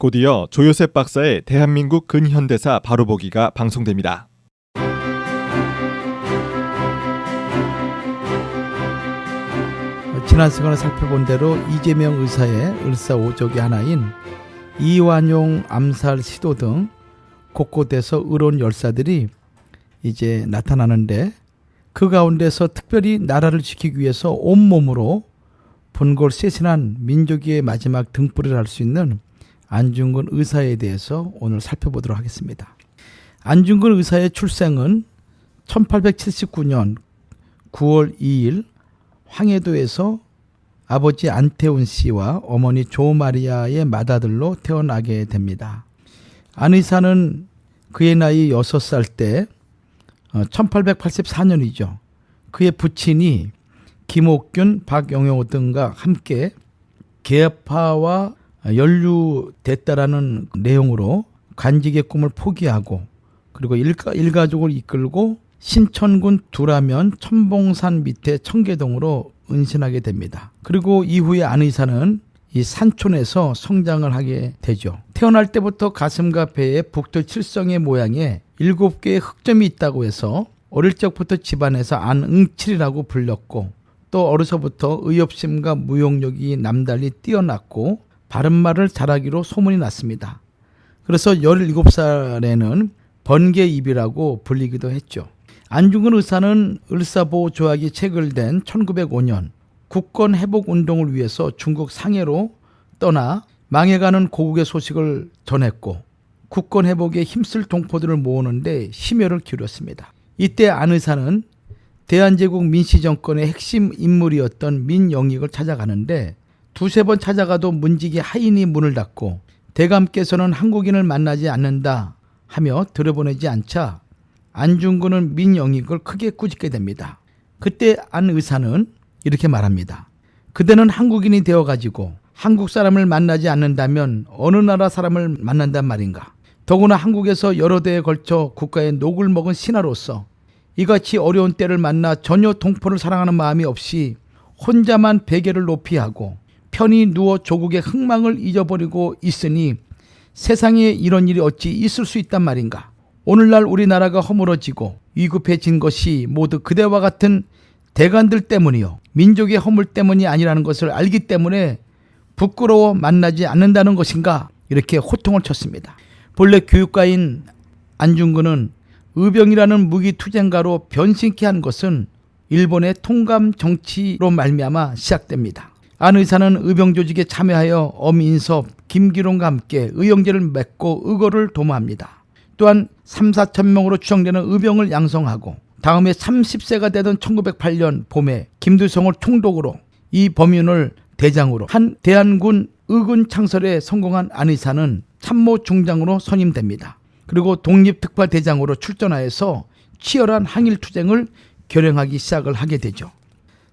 곧이어 조요셉 박사의 대한민국 근현대사 바로보기가 방송됩니다. 지난 시간에 살펴본 대로 이재명 의사의 을사오적이 하나인 이완용 암살 시도 등 곳곳에서 의로운 열사들이 이제 나타나는데, 그 가운데서 특별히 나라를 지키기 위해서 온몸으로 분골쇄신한 민족의 마지막 등불을 할 수 있는 안중근 의사에 대해서 오늘 살펴보도록 하겠습니다. 안중근 의사의 출생은 1879년 9월 2일 황해도에서 아버지 안태훈 씨와 어머니 조마리아의 맏아들로 태어나게 됩니다. 안 의사는 그의 나이 6살 때 1884년이죠. 그의 부친이 김옥균, 박영효 등과 함께 계파와 연루됐다라는 내용으로 관직의 꿈을 포기하고, 그리고 일가족을 이끌고 신천군 두라면 천봉산 밑에 청계동으로 은신하게 됩니다. 그리고 이후에 안 의사는 이 산촌에서 성장을 하게 되죠. 태어날 때부터 가슴과 배에 북두 7성의 모양의 7개의 흑점이 있다고 해서 어릴 적부터 집안에서 안응칠이라고 불렸고, 또 어려서부터 의협심과 무용력이 남달리 뛰어났고 바른말을 잘하기로 소문이 났습니다. 그래서 17살에는 번개입이라고 불리기도 했죠. 안중근 의사는 을사보호 조약이 체결된 1905년 국권 회복 운동을 위해서 중국 상해로 떠나 망해가는 고국의 소식을 전했고, 국권 회복에 힘쓸 동포들을 모으는데 심혈을 기울였습니다. 이때 안 의사는 대한제국 민씨정권의 핵심 인물이었던 민영익을 찾아가는데, 두세 번 찾아가도 문지기 하인이 문을 닫고 대감께서는 한국인을 만나지 않는다 하며 들여보내지 않자 안중근은 민영익을 크게 꾸짖게 됩니다. 그때 안 의사는 이렇게 말합니다. 그대는 한국인이 되어가지고 한국 사람을 만나지 않는다면 어느 나라 사람을 만난단 말인가. 더구나 한국에서 여러 대에 걸쳐 국가의 녹을 먹은 신하로서 이같이 어려운 때를 만나 전혀 동포를 사랑하는 마음이 없이 혼자만 베개를 높이 하고 편히 누워 조국의 흥망을 잊어버리고 있으니 세상에 이런 일이 어찌 있을 수 있단 말인가. 오늘날 우리나라가 허물어지고 위급해진 것이 모두 그대와 같은 대관들 때문이요, 민족의 허물 때문이 아니라는 것을 알기 때문에 부끄러워 만나지 않는다는 것인가, 이렇게 호통을 쳤습니다. 본래 교육가인 안중근은 의병이라는 무기투쟁가로 변신케 한 것은 일본의 통감 정치로 말미암아 시작됩니다. 안 의사는 의병 조직에 참여하여 엄인섭, 김기룡과 함께 의형제를 맺고 의거를 도모합니다. 또한 3,4천 명으로 추정되는 의병을 양성하고, 다음에 30세가 되던 1908년 봄에 김두성을 총독으로, 이 범윤을 대장으로 한 대한군 의군 창설에 성공한 안 의사는 참모 중장으로 선임됩니다. 그리고 독립특파대장으로 출전하여서 치열한 항일투쟁을 결행하기 시작을 하게 되죠.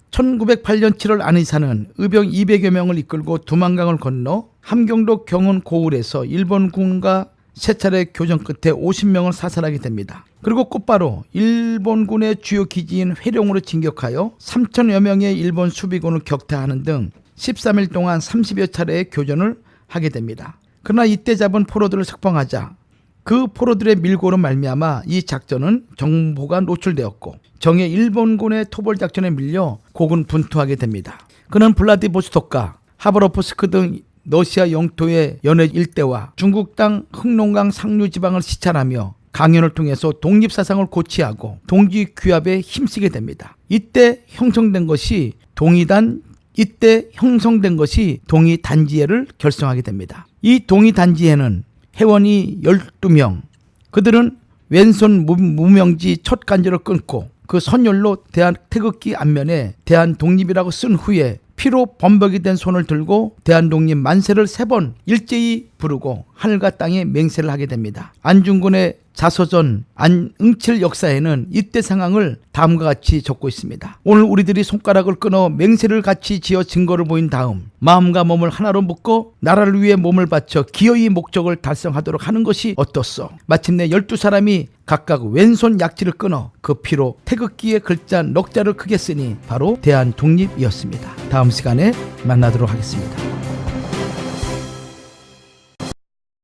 1908년 7월 안 의사는 의병 200여 명을 이끌고 두만강을 건너 함경도 경은 고을에서 일본군과 세 차례 교전 끝에 50명을 사살하게 됩니다. 그리고 곧바로 일본군의 주요 기지인 회룡으로 진격하여 3천여 명의 일본 수비군을 격퇴하는 등 13일 동안 30여 차례의 교전을 하게 됩니다. 그러나 이때 잡은 포로들을 석방하자 그 포로들의 밀고로 말미암아 이 작전은 정보가 노출되었고, 정예 일본군의 토벌작전에 밀려 고군 분투하게 됩니다. 그는 블라디보스토크와 하바롭스크 등 러시아 영토의 연해 일대와 중국 땅 흑농강 상류 지방을 시찰하며 강연을 통해서 독립사상을 고취하고 동지규합에 힘쓰게 됩니다. 이때 형성된 것이 동이단지회를 결성하게 됩니다. 이 동이단지회는 회원이 12명, 그들은 왼손 무명지 첫 간절을 끊고 그 선열로 대한 태극기 앞면에 대한독립이라고 쓴 후에 피로 범벅이 된 손을 들고 대한독립 만세를 3번 일제히 부르고 하늘과 땅에 맹세를 하게 됩니다. 안중근의 자서전 안응칠 역사에는 이때 상황을 다음과 같이 적고 있습니다. 오늘 우리들이 손가락을 끊어 맹세를 같이 지어 증거를 보인 다음 마음과 몸을 하나로 묶어 나라를 위해 몸을 바쳐 기어이 목적을 달성하도록 하는 것이 어떻소. 마침내 12사람이 각각 왼손 약지를 끊어 그 피로 태극기의 글자 넉자를 크게 쓰니 바로 대한독립이었습니다. 다음 시간에 만나도록 하겠습니다.